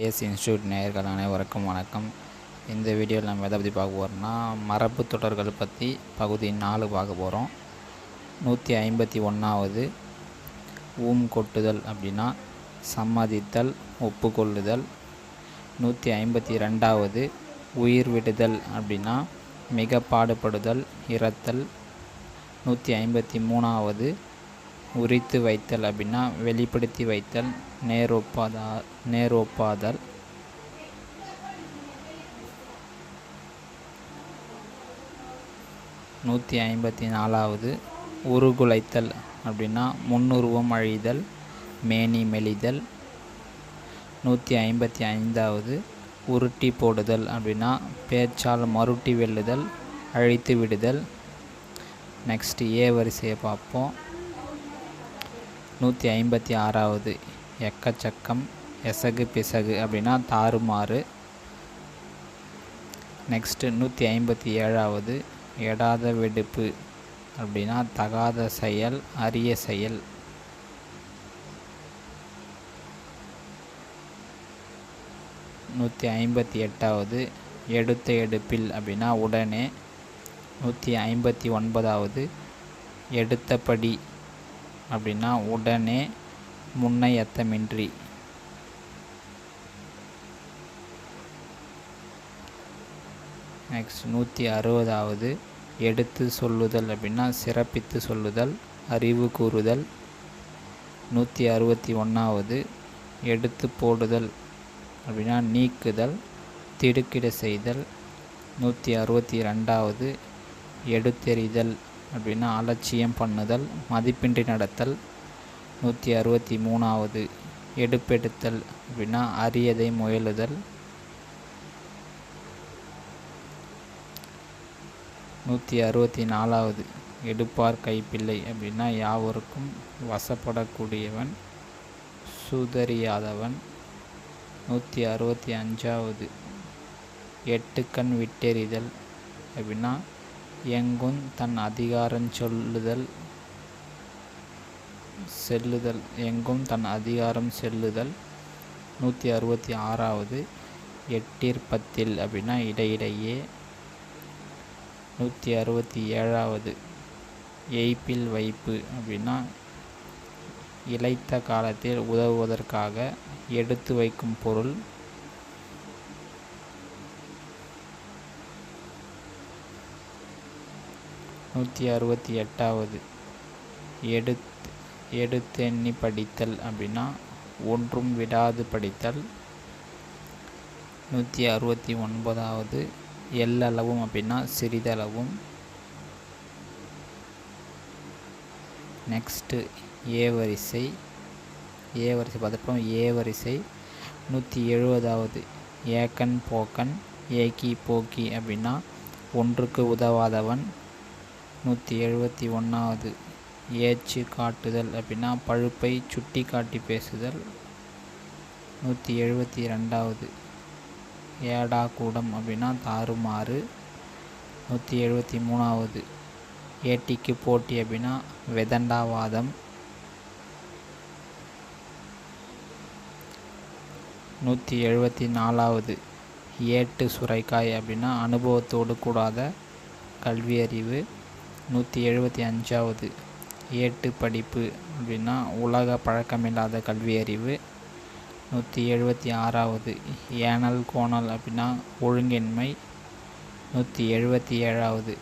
As institute நேயர்கள் அனைவருக்கும் வணக்கம். இந்த வீடியோவில் நம்ம எதை பற்றி பார்க்க போகிறோம்னா, மரபு தொடர்கள் பற்றி பகுதி 4 பார்க்க போகிறோம். 151வது கொட்டுதல் அப்படின்னா சம்மதித்தல், ஒப்புக்கொள்ளுதல். 152வது உயிர் விடுதல் அப்படின்னா மிக பாடுபடுதல், இறத்தல். 153வது உரித்து வைத்தல் அப்படின்னா வெளிப்படுத்தி வைத்தல், நேரொப்பாதல். 154வது உருகுலைத்தல் அப்படின்னா முன்னுருவம் அழிதல், மேனி மெலிதல். 155வது உருட்டி போடுதல் அப்படின்னா பேச்சால் மருட்டி வெல்லுதல், அழித்து விடுதல். நெக்ஸ்ட் ஏ வரிசையை பார்ப்போம். 156வது எக்கச்சக்கம், எசகு பிசகு அப்படின்னா தாறுமாறு. நெக்ஸ்ட்டு 157வது எடாத வெடுப்பு அப்படின்னா தகாத செயல், அரிய செயல். 158வது எடுத்த எடுப்பில் அப்படின்னா உடனே. 159வது எடுத்தபடி அப்படின்னா உடனே, முன்னையத்தமின்றி. நெக்ஸ்ட் 160வது எடுத்து சொல்லுதல் அப்படின்னா சிறப்பித்து சொல்லுதல், அறிவு கூறுதல். 161வது எடுத்து போடுதல் அப்படின்னா நீக்குதல், திடுக்கிட செய்தல். 162வது எடுத்தெறிதல் அப்படின்னா அலட்சியம் பண்ணுதல், மதிப்பின்றி நடத்தல். 163வது எடுப்பெடுத்தல் அப்படின்னா அரியதை முயலுதல். 164வது எடுப்பார் கைப்பிள்ளை அப்படின்னா யாவருக்கும் வசப்படக்கூடியவன், சுதறியாதவன். 165வது எட்டுக்கண் விட்டெறிதல் அப்படின்னா எங்கும் தன் அதிகாரம் செல்லுதல், எங்கும் தன் அதிகாரம் செல்லுதல். 166வது எட்டிற்பத்தில் அப்படின்னா இடையிடையே. 167வது எய்ப்பில் வைப்பு அப்படின்னா இளைத்த காலத்தில் உதவுவதற்காக எடுத்து வைக்கும் பொருள். 168வது எடுத்தெண்ணி படித்தல் அப்படின்னா ஒன்றும் விடாது படித்தல். 169வது எல்லளவும் அப்படின்னா சிறிதளவும். நெக்ஸ்ட்டு ஏ வரிசை பார்த்துப்போம். ஏ வரிசை 170வது ஏக்கன் போக்கன், ஏக்கி போக்கி அப்படின்னா ஒன்றுக்கு உதவாதவன். 171வது ஏச்சு காட்டுதல் அப்படின்னா பழுப்பை சுட்டி காட்டி பேசுதல். 172வது ஏடா கூடம் அப்படின்னா தாறுமாறு. 173வது ஏட்டிக்கு போட்டி அப்படின்னா வெதண்டாவாதம். 174வது ஏட்டு சுரைக்காய் அப்படின்னா அனுபவத்தோடு கூடாத கல்வியறிவு. 175வது ஏட்டு படிப்பு அப்படின்னா உலக பழக்கமில்லாத கல்வியறிவு. 176வது ஏனல் கோணல் அப்படின்னா ஒழுங்கின்மை. 177வது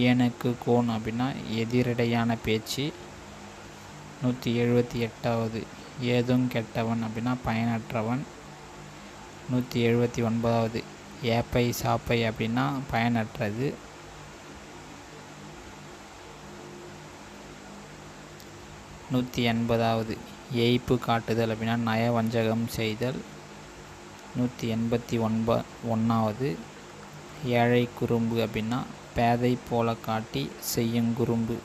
ஏனுக்கு கோன் அப்படின்னா எதிரடையான பேச்சு. 178வது ஏதும் கெட்டவன் அப்படின்னா பயனற்றவன். 179வது ஏப்பை சாப்பை அப்படின்னா பயனற்றது. 180வது ஏய்ப்பு காட்டுதல் அப்படின்னா நயவஞ்சகம் செய்தல். 181வது ஏழை குறும்பு அப்படின்னா பேதை போல காட்டி செய்யும் குறும்பு.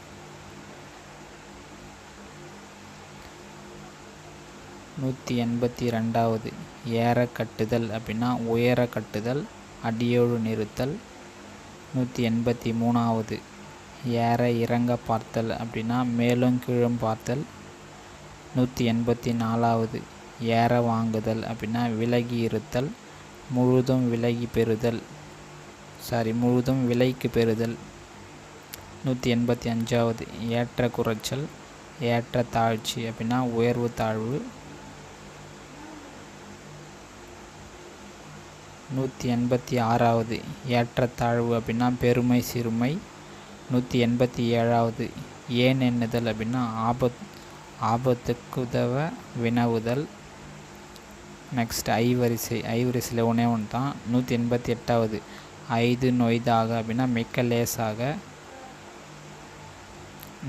182வது ஏற கட்டுதல் அப்படின்னா உயர கட்டுதல், அடியோடு நிறுத்தல். 183வது ஏற இறங்க பார்த்தல் அப்படின்னா மேலும் கீழும் பார்த்தல். 184வது ஏற வாங்குதல் அப்படின்னா விலகி இருத்தல். முழுதும் விலைக்கு பெறுதல். 185வது ஏற்ற குறைச்சல் ஏற்ற தாழ்ச்சி அப்படின்னா உயர்வு தாழ்வு. 186வது ஏற்றத்தாழ்வு அப்படின்னா பெருமை சிறுமை. 187வது ஏன் எண்ணுதல் அப்படின்னா ஆபத்துக்குதவ வினவுதல். நெக்ஸ்ட் ஐவரிசையில் ஒன்றே ஒன்று தான். 188வது ஐது நொய்தாக அப்படின்னா மிக்க லேசாக.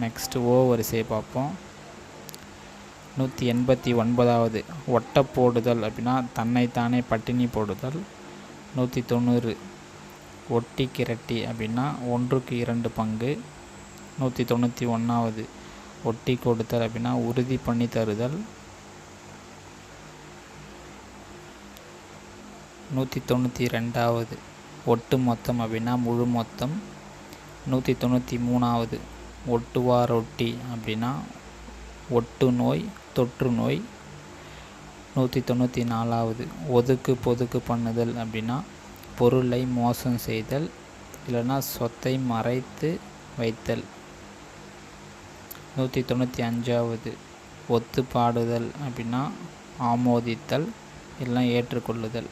நெக்ஸ்ட் ஓ வரிசையை பார்ப்போம். 189வது ஒட்ட போடுதல் அப்படின்னா தன்னைத்தானே பட்டினி போடுதல். 190 ஒட்டி கிரட்டி அப்படின்னா 1க்கு 2 பங்கு. 191வது ஒட்டி கொடுத்தல் அப்படின்னா உறுதி பண்ணி தருதல். 192வது ஒட்டு மொத்தம் அப்படின்னா முழு மொத்தம். 193வது ஒட்டுவார் ஒட்டி அப்படின்னா ஒட்டு நோய் தொற்று நோய். 194வது ஒதுக்கு பொதுக்கு பண்ணுதல் அப்படின்னா பொருளை மோசம் செய்தல் இல்லைன்னா சொத்தை மறைத்து வைத்தல். 195வது ஒத்து பாடுதல் அப்படின்னா ஆமோதித்தல் இல்லைன்னா ஏற்றுக்கொள்ளுதல்.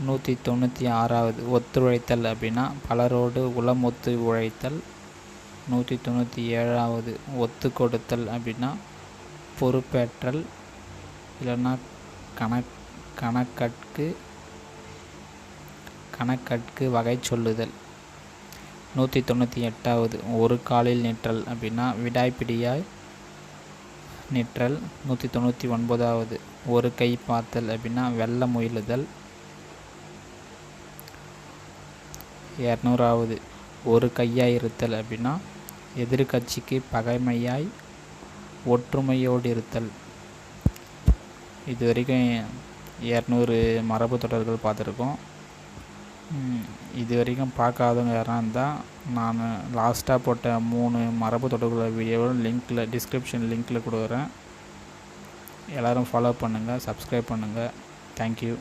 196வது ஒத்துழைத்தல் அப்படின்னா பலரோடு உளமொத்து உழைத்தல். 197வது ஒத்து கொடுத்தல் அப்படின்னா பொறுப்பேற்றல் இல்லைன்னா கணக்கற்கு வகை சொல்லுதல். 198வது ஒரு காலில் நிற்றல் அப்படின்னா விடாய்ப்பிடியாய் நிற்றல். 199வது ஒரு கை பார்த்தல் அப்படின்னா வெல்ல முயலுதல். 200வது ஒரு கையாய் இருத்தல் அப்படின்னா எதிர்கட்சிக்கு பகைமையாய் ஒற்றுமையோடு இருத்தல். இது வரைக்கும் 200 மரபு தொடர்கள் பார்த்துருக்கோம். இது வரைக்கும் பார்க்காதவங்க யாராக இருந்தால் நான் லாஸ்ட்டாக போட்ட 3 மரபு தொடர்கள் வீடியோவில் டிஸ்கிரிப்ஷன் லிங்க்கில் கொடுக்குறேன். எல்லோரும் ஃபாலோ பண்ணுங்கள், சப்ஸ்கிரைப் பண்ணுங்கள். தேங்க்யூ.